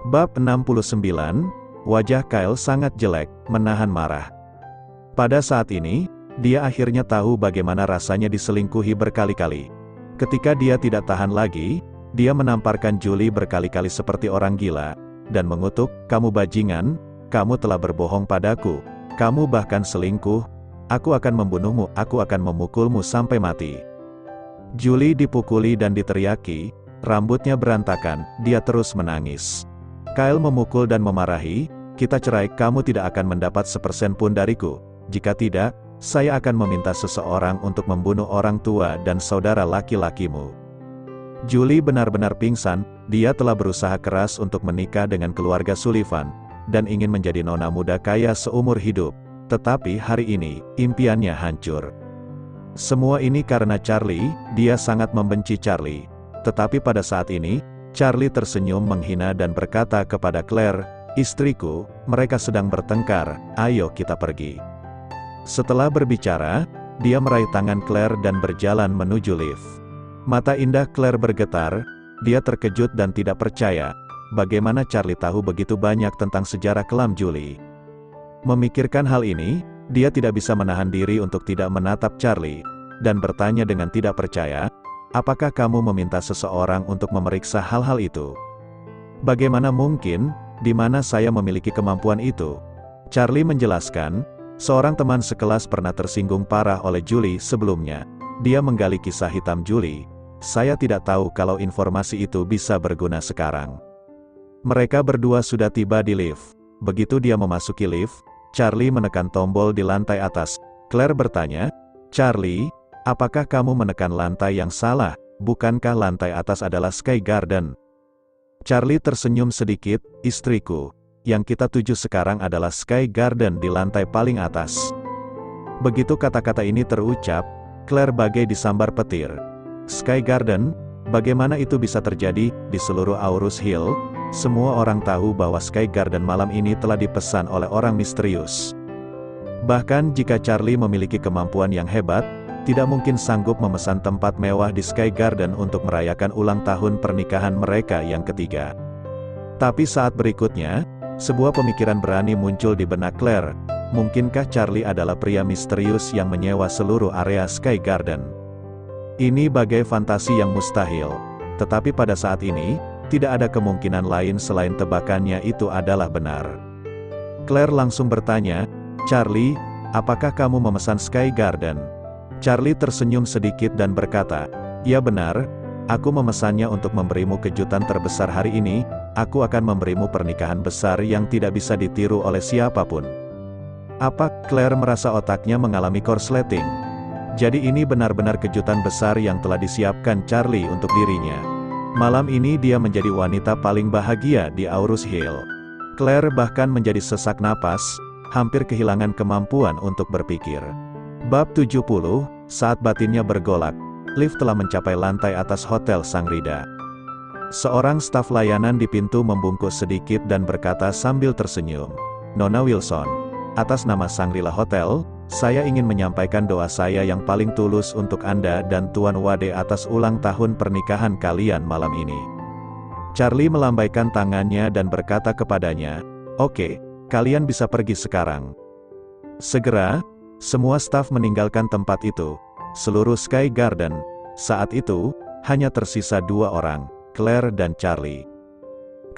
Bab 69, wajah Kyle sangat jelek, menahan marah. Pada saat ini, dia akhirnya tahu bagaimana rasanya diselingkuhi berkali-kali. Ketika dia tidak tahan lagi, dia menamparkan Julie berkali-kali seperti orang gila, dan mengutuk, "Kamu bajingan, kamu telah berbohong padaku, kamu bahkan selingkuh, aku akan membunuhmu, aku akan memukulmu sampai mati." Julie dipukuli dan diteriaki, rambutnya berantakan, dia terus menangis. Kyle memukul dan memarahi, "Kita cerai, kamu tidak akan mendapat sepersen pun dariku. Jika tidak, saya akan meminta seseorang untuk membunuh orang tua dan saudara laki-lakimu." Julie benar-benar pingsan, dia telah berusaha keras untuk menikah dengan keluarga Sullivan, dan ingin menjadi nona muda kaya seumur hidup. Tetapi hari ini, impiannya hancur. Semua ini karena Charlie, dia sangat membenci Charlie. Tetapi pada saat ini, Charlie tersenyum menghina dan berkata kepada Claire, "Istriku, mereka sedang bertengkar, ayo kita pergi." Setelah berbicara, dia meraih tangan Claire dan berjalan menuju lift. Mata indah Claire bergetar, dia terkejut dan tidak percaya, bagaimana Charlie tahu begitu banyak tentang sejarah kelam Julie. Memikirkan hal ini, dia tidak bisa menahan diri untuk tidak menatap Charlie, dan bertanya dengan tidak percaya, "Apakah kamu meminta seseorang untuk memeriksa hal-hal itu? Bagaimana mungkin, di mana saya memiliki kemampuan itu?" Charlie menjelaskan, seorang teman sekelas pernah tersinggung parah oleh Julie sebelumnya. Dia menggali kisah hitam Julie. "Saya tidak tahu kalau informasi itu bisa berguna sekarang." Mereka berdua sudah tiba di lift. Begitu dia memasuki lift, Charlie menekan tombol di lantai atas. Claire bertanya, "Charlie, apakah kamu menekan lantai yang salah? Bukankah lantai atas adalah Sky Garden?" Charlie tersenyum sedikit, "Istriku, yang kita tuju sekarang adalah Sky Garden di lantai paling atas." Begitu kata-kata ini terucap, Claire bagai disambar petir. Sky Garden, bagaimana itu bisa terjadi? Di seluruh Aurus Hill, semua orang tahu bahwa Sky Garden malam ini telah dipesan oleh orang misterius. Bahkan jika Charlie memiliki kemampuan yang hebat, tidak mungkin sanggup memesan tempat mewah di Sky Garden untuk merayakan ulang tahun pernikahan mereka yang ketiga. Tapi saat berikutnya, sebuah pemikiran berani muncul di benak Claire. Mungkinkah Charlie adalah pria misterius yang menyewa seluruh area Sky Garden? Ini bagai fantasi yang mustahil. Tetapi pada saat ini, tidak ada kemungkinan lain selain tebakannya itu adalah benar. Claire langsung bertanya, "Charlie, apakah kamu memesan Sky Garden?" Charlie tersenyum sedikit dan berkata, "Ya benar, aku memesannya untuk memberimu kejutan terbesar hari ini, aku akan memberimu pernikahan besar yang tidak bisa ditiru oleh siapapun." Apa? Claire merasa otaknya mengalami korsleting. Jadi ini benar-benar kejutan besar yang telah disiapkan Charlie untuk dirinya. Malam ini dia menjadi wanita paling bahagia di Aurus Hill. Claire bahkan menjadi sesak napas, hampir kehilangan kemampuan untuk berpikir. Bab 70, saat batinnya bergolak, lift telah mencapai lantai atas Hotel Sangrida. Seorang staf layanan di pintu membungkuk sedikit dan berkata sambil tersenyum, "Nona Wilson, atas nama Shangri-La Hotel, saya ingin menyampaikan doa saya yang paling tulus untuk Anda dan Tuan Wade atas ulang tahun pernikahan kalian malam ini." Charlie melambaikan tangannya dan berkata kepadanya, "Oke, kalian bisa pergi sekarang." Segera, semua staf meninggalkan tempat itu. Seluruh Sky Garden, saat itu, hanya tersisa dua orang, Claire dan Charlie.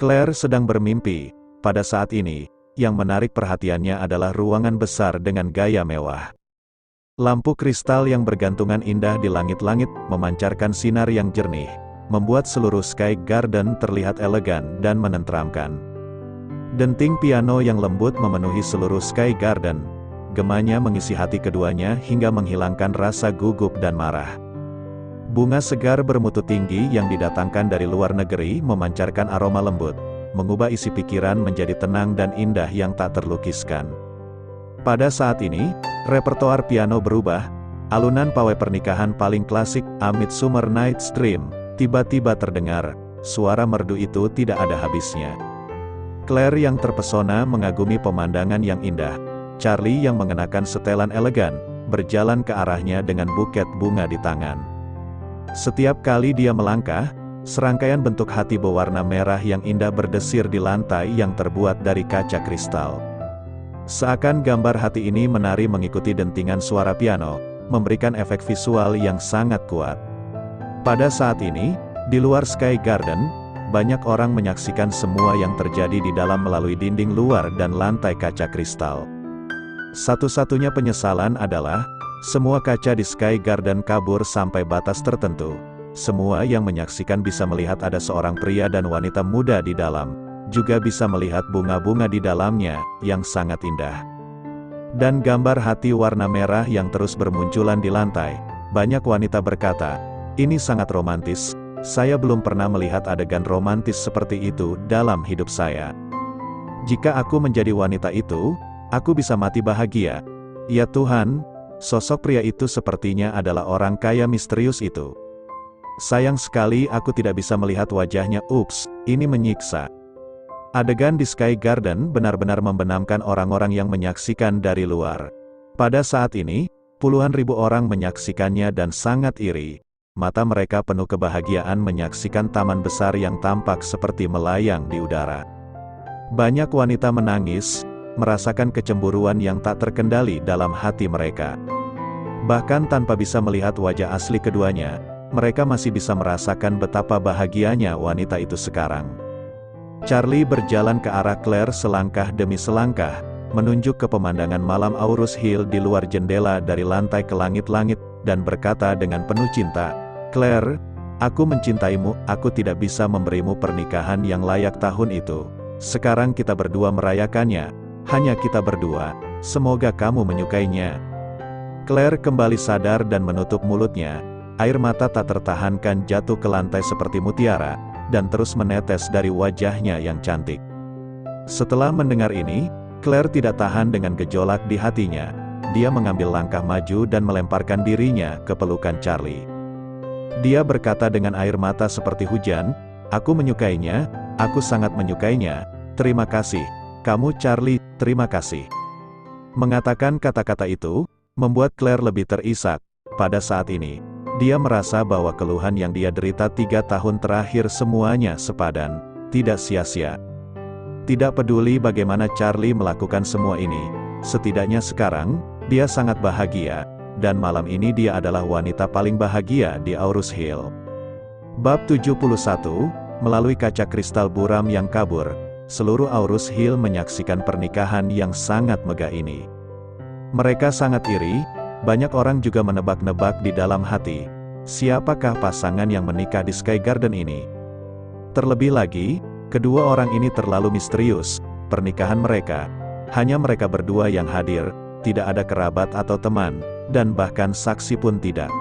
Claire sedang bermimpi. Pada saat ini, yang menarik perhatiannya adalah ruangan besar dengan gaya mewah. Lampu kristal yang bergantungan indah di langit-langit, memancarkan sinar yang jernih, membuat seluruh Sky Garden terlihat elegan dan menenteramkan. Denting piano yang lembut memenuhi seluruh Sky Garden. Gemanya mengisi hati keduanya hingga menghilangkan rasa gugup dan marah. Bunga segar bermutu tinggi yang didatangkan dari luar negeri memancarkan aroma lembut, mengubah isi pikiran menjadi tenang dan indah yang tak terlukiskan. Pada saat ini, repertoar piano berubah, alunan pawai pernikahan paling klasik, A Midsummer Night's Dream, tiba-tiba terdengar, suara merdu itu tidak ada habisnya. Claire yang terpesona mengagumi pemandangan yang indah, Charlie yang mengenakan setelan elegan, berjalan ke arahnya dengan buket bunga di tangan. Setiap kali dia melangkah, serangkaian bentuk hati berwarna merah yang indah berdesir di lantai yang terbuat dari kaca kristal. Seakan gambar hati ini menari mengikuti dentingan suara piano, memberikan efek visual yang sangat kuat. Pada saat ini, di luar Sky Garden, banyak orang menyaksikan semua yang terjadi di dalam melalui dinding luar dan lantai kaca kristal. Satu-satunya penyesalan adalah, semua kaca di Sky Garden kabur sampai batas tertentu. Semua yang menyaksikan bisa melihat ada seorang pria dan wanita muda di dalam, juga bisa melihat bunga-bunga di dalamnya, yang sangat indah. Dan gambar hati warna merah yang terus bermunculan di lantai. Banyak wanita berkata, "Ini sangat romantis, saya belum pernah melihat adegan romantis seperti itu dalam hidup saya. Jika aku menjadi wanita itu, aku bisa mati bahagia. Ya Tuhan, sosok pria itu sepertinya adalah orang kaya misterius itu. Sayang sekali aku tidak bisa melihat wajahnya. Ups, ini menyiksa." Adegan di Sky Garden benar-benar membenamkan orang-orang yang menyaksikan dari luar. Pada saat ini, puluhan ribu orang menyaksikannya dan sangat iri. Mata mereka penuh kebahagiaan menyaksikan taman besar yang tampak seperti melayang di udara. Banyak wanita menangis, merasakan kecemburuan yang tak terkendali dalam hati mereka. Bahkan tanpa bisa melihat wajah asli keduanya, mereka masih bisa merasakan betapa bahagianya wanita itu sekarang. Charlie berjalan ke arah Claire selangkah demi selangkah, menunjuk ke pemandangan malam Aurus Hill di luar jendela dari lantai ke langit-langit, dan berkata dengan penuh cinta, "Claire, aku mencintaimu, aku tidak bisa memberimu pernikahan yang layak tahun itu. Sekarang kita berdua merayakannya, hanya kita berdua, semoga kamu menyukainya." Claire kembali sadar dan menutup mulutnya, air mata tak tertahankan jatuh ke lantai seperti mutiara, dan terus menetes dari wajahnya yang cantik. Setelah mendengar ini, Claire tidak tahan dengan gejolak di hatinya. Dia mengambil langkah maju dan melemparkan dirinya ke pelukan Charlie. Dia berkata dengan air mata seperti hujan, "Aku menyukainya, aku sangat menyukainya, terima kasih, kamu Charlie, terima kasih." Mengatakan kata-kata itu, membuat Claire lebih terisak. Pada saat ini, dia merasa bahwa keluhan yang dia derita 3 tahun terakhir semuanya sepadan, tidak sia-sia. Tidak peduli bagaimana Charlie melakukan semua ini, setidaknya sekarang, dia sangat bahagia, dan malam ini dia adalah wanita paling bahagia di Aurus Hill. Bab 71, melalui kaca kristal buram yang kabur, seluruh Aurus Hill menyaksikan pernikahan yang sangat megah ini. Mereka sangat iri, banyak orang juga menebak-nebak di dalam hati, siapakah pasangan yang menikah di Sky Garden ini? Terlebih lagi, kedua orang ini terlalu misterius, pernikahan mereka, hanya mereka berdua yang hadir, tidak ada kerabat atau teman, dan bahkan saksi pun tidak.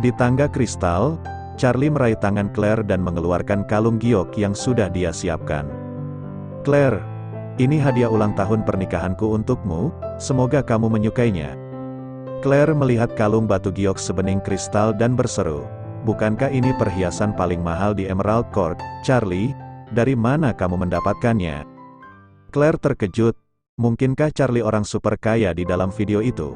Di tangga kristal, Charlie meraih tangan Claire dan mengeluarkan kalung giok yang sudah dia siapkan. "Claire, ini hadiah ulang tahun pernikahanku untukmu, semoga kamu menyukainya." Claire melihat kalung batu giok sebening kristal dan berseru, "Bukankah ini perhiasan paling mahal di Emerald Court, Charlie? Dari mana kamu mendapatkannya?" Claire terkejut, mungkinkah Charlie orang super kaya di dalam video itu?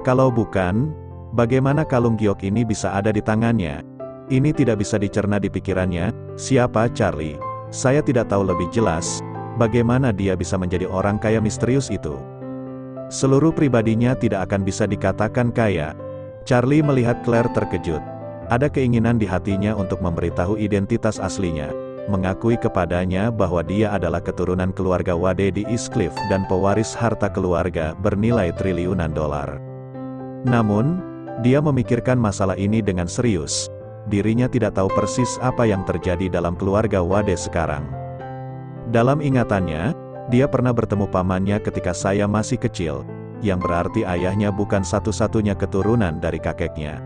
Kalau bukan, bagaimana kalung giok ini bisa ada di tangannya? Ini tidak bisa dicerna di pikirannya. Siapa Charlie? Saya tidak tahu lebih jelas, bagaimana dia bisa menjadi orang kaya misterius itu. Seluruh pribadinya tidak akan bisa dikatakan kaya. Charlie melihat Claire terkejut. Ada keinginan di hatinya untuk memberitahu identitas aslinya, mengakui kepadanya bahwa dia adalah keturunan keluarga Wade di Eastcliff dan pewaris harta keluarga bernilai triliunan dolar. Namun, dia memikirkan masalah ini dengan serius. Dirinya tidak tahu persis apa yang terjadi dalam keluarga Wade sekarang. Dalam ingatannya, dia pernah bertemu pamannya ketika saya masih kecil, yang berarti ayahnya bukan satu-satunya keturunan dari kakeknya.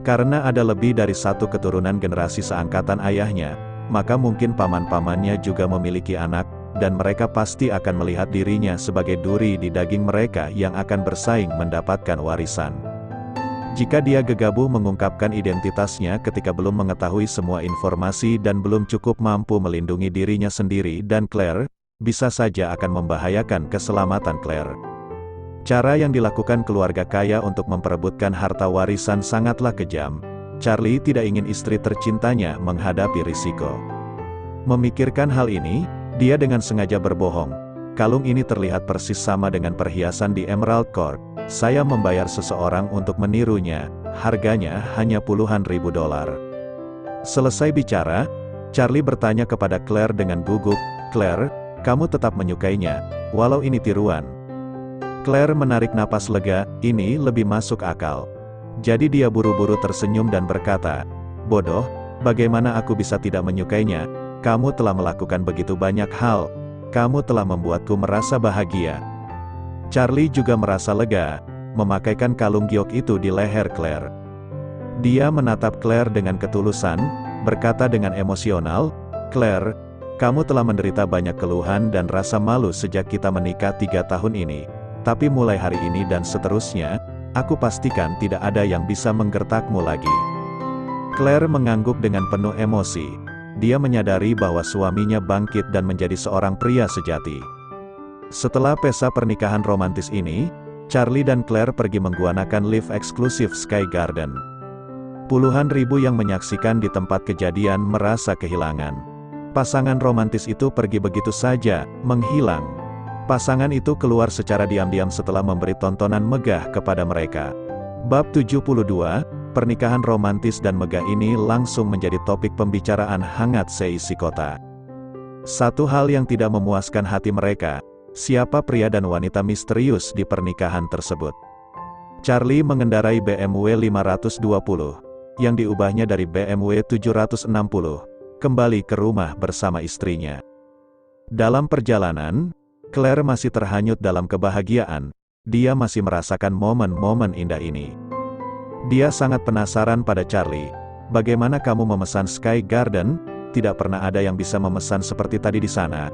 Karena ada lebih dari satu keturunan generasi seangkatan ayahnya, maka mungkin paman-pamannya juga memiliki anak, dan mereka pasti akan melihat dirinya sebagai duri di daging mereka yang akan bersaing mendapatkan warisan. Jika dia gegabah mengungkapkan identitasnya ketika belum mengetahui semua informasi dan belum cukup mampu melindungi dirinya sendiri dan Claire, bisa saja akan membahayakan keselamatan Claire. Cara yang dilakukan keluarga kaya untuk memperebutkan harta warisan sangatlah kejam. Charlie tidak ingin istri tercintanya menghadapi risiko. Memikirkan hal ini, dia dengan sengaja berbohong. Kalung ini terlihat persis sama dengan perhiasan di Emerald Court. Saya membayar seseorang untuk menirunya, harganya hanya puluhan ribu dolar. Selesai bicara, Charlie bertanya kepada Claire dengan gugup, "Claire, kamu tetap menyukainya, walau ini tiruan?" Claire menarik napas lega, ini lebih masuk akal. Jadi dia buru-buru tersenyum dan berkata, "Bodoh, bagaimana aku bisa tidak menyukainya? Kamu telah melakukan begitu banyak hal. Kamu telah membuatku merasa bahagia." Charlie juga merasa lega, memakaikan kalung giok itu di leher Claire. Dia menatap Claire dengan ketulusan, berkata dengan emosional, "Claire, kamu telah menderita banyak keluhan dan rasa malu sejak kita menikah 3 tahun ini. Tapi mulai hari ini dan seterusnya, aku pastikan tidak ada yang bisa menggertakmu lagi." Claire mengangguk dengan penuh emosi. Dia menyadari bahwa suaminya bangkit dan menjadi seorang pria sejati. Setelah pesta pernikahan romantis ini, Charlie dan Claire pergi menggunakan lift eksklusif Sky Garden. Puluhan ribu yang menyaksikan di tempat kejadian merasa kehilangan. Pasangan romantis itu pergi begitu saja, menghilang. Pasangan itu keluar secara diam-diam setelah memberi tontonan megah kepada mereka. Bab 72, pernikahan romantis dan megah ini langsung menjadi topik pembicaraan hangat seisi kota. Satu hal yang tidak memuaskan hati mereka, siapa pria dan wanita misterius di pernikahan tersebut. Charlie mengendarai BMW 520, yang diubahnya dari BMW 760, kembali ke rumah bersama istrinya. Dalam perjalanan, Claire masih terhanyut dalam kebahagiaan, dia masih merasakan momen-momen indah ini. Dia sangat penasaran pada Charlie, "Bagaimana kamu memesan Sky Garden? Tidak pernah ada yang bisa memesan seperti tadi di sana."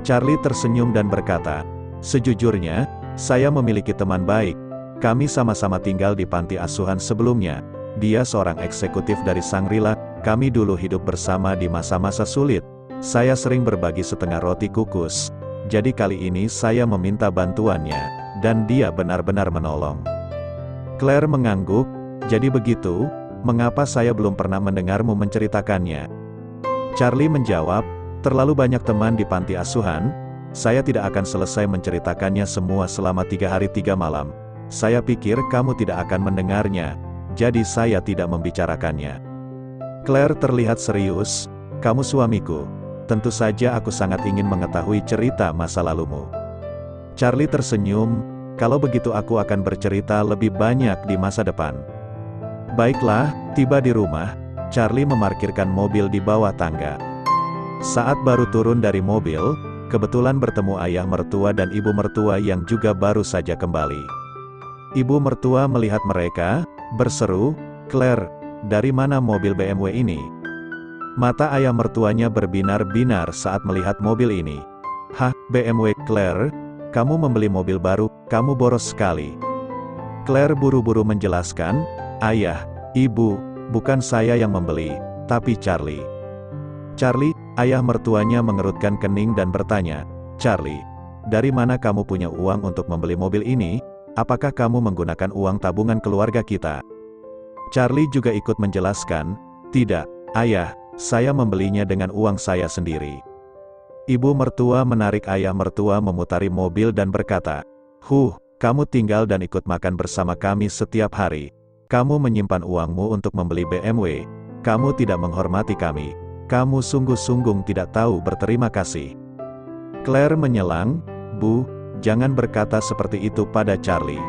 Charlie tersenyum dan berkata, "Sejujurnya, saya memiliki teman baik. Kami sama-sama tinggal di panti asuhan sebelumnya. Dia seorang eksekutif dari Shangri-La. Kami dulu hidup bersama di masa-masa sulit. Saya sering berbagi setengah roti kukus. Jadi kali ini saya meminta bantuannya, dan dia benar-benar menolong." Claire mengangguk, "Jadi begitu, mengapa saya belum pernah mendengarmu menceritakannya?" Charlie menjawab, "Terlalu banyak teman di panti asuhan, saya tidak akan selesai menceritakannya semua selama 3 hari 3 malam. Saya pikir kamu tidak akan mendengarnya, jadi saya tidak membicarakannya." Claire terlihat serius, "Kamu suamiku. Tentu saja aku sangat ingin mengetahui cerita masa lalumu." Charlie tersenyum, "Kalau begitu aku akan bercerita lebih banyak di masa depan." Baiklah, tiba di rumah, Charlie memarkirkan mobil di bawah tangga. Saat baru turun dari mobil, kebetulan bertemu ayah mertua dan ibu mertua yang juga baru saja kembali. Ibu mertua melihat mereka, berseru, "Claire, dari mana mobil BMW ini?" Mata ayah mertuanya berbinar-binar saat melihat mobil ini. "Hah, BMW, Claire? Kamu membeli mobil baru, kamu boros sekali." Claire buru-buru menjelaskan, "Ayah, ibu, bukan saya yang membeli, tapi Charlie." "Charlie?" Ayah mertuanya mengerutkan kening dan bertanya, "Charlie, dari mana kamu punya uang untuk membeli mobil ini? Apakah kamu menggunakan uang tabungan keluarga kita?" Charlie juga ikut menjelaskan, "Tidak, ayah, saya membelinya dengan uang saya sendiri." Ibu mertua menarik ayah mertua memutari mobil dan berkata, Kamu tinggal dan ikut makan bersama kami setiap hari. Kamu menyimpan uangmu untuk membeli BMW. Kamu tidak menghormati kami. Kamu sungguh-sungguh tidak tahu berterima kasih." Claire menyelang, "Bu, jangan berkata seperti itu pada Charlie."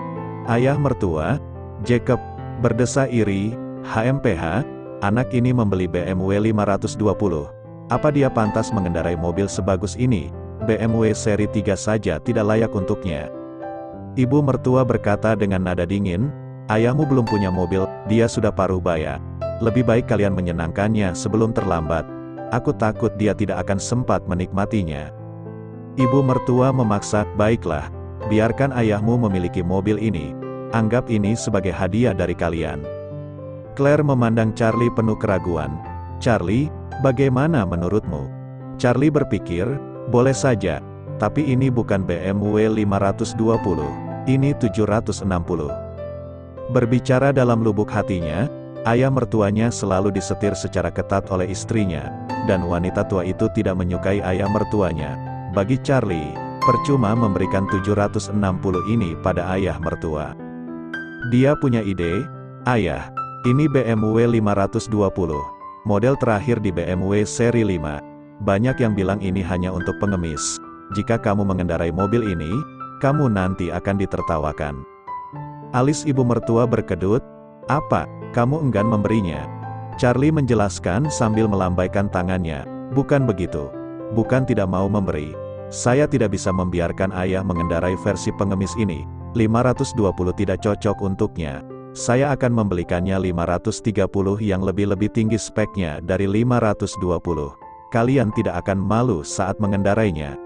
Ayah mertua, Jacob, berdesa iri, HMPH, "Anak ini membeli BMW 520. Apa dia pantas mengendarai mobil sebagus ini? BMW seri 3 saja tidak layak untuknya." Ibu mertua berkata dengan nada dingin, "Ayahmu belum punya mobil, dia sudah paruh baya. Lebih baik kalian menyenangkannya sebelum terlambat. Aku takut dia tidak akan sempat menikmatinya." Ibu mertua memaksa, "Baiklah, biarkan ayahmu memiliki mobil ini. Anggap ini sebagai hadiah dari kalian." Claire memandang Charlie penuh keraguan. "Charlie, bagaimana menurutmu?" Charlie berpikir, "Boleh saja, tapi ini bukan BMW 520, ini 760. Berbicara dalam lubuk hatinya, Ayah mertuanya selalu disetir secara ketat oleh istrinya, dan wanita tua itu tidak menyukai ayah mertuanya. Bagi Charlie, percuma memberikan 760 ini pada ayah mertua. Dia punya ide, "Ayah, ini BMW 520, model terakhir di BMW seri 5. Banyak yang bilang ini hanya untuk pengemis. Jika kamu mengendarai mobil ini, kamu nanti akan ditertawakan." Alis ibu mertua berkedut, "Apa, kamu enggan memberinya?" Charlie menjelaskan sambil melambaikan tangannya, "Bukan begitu. Bukan tidak mau memberi. Saya tidak bisa membiarkan ayah mengendarai versi pengemis ini. 520 tidak cocok untuknya. Saya akan membelikannya 530 yang lebih tinggi speknya dari 520. Kalian tidak akan malu saat mengendarainya."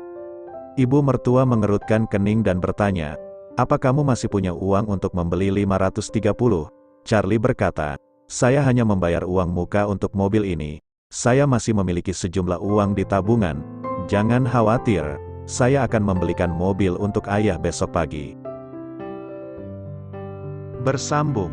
Ibu mertua mengerutkan kening dan bertanya, "Apa kamu masih punya uang untuk membeli 530? Charlie berkata, "Saya hanya membayar uang muka untuk mobil ini. Saya masih memiliki sejumlah uang di tabungan. Jangan khawatir, saya akan membelikan mobil untuk ayah besok pagi." Bersambung.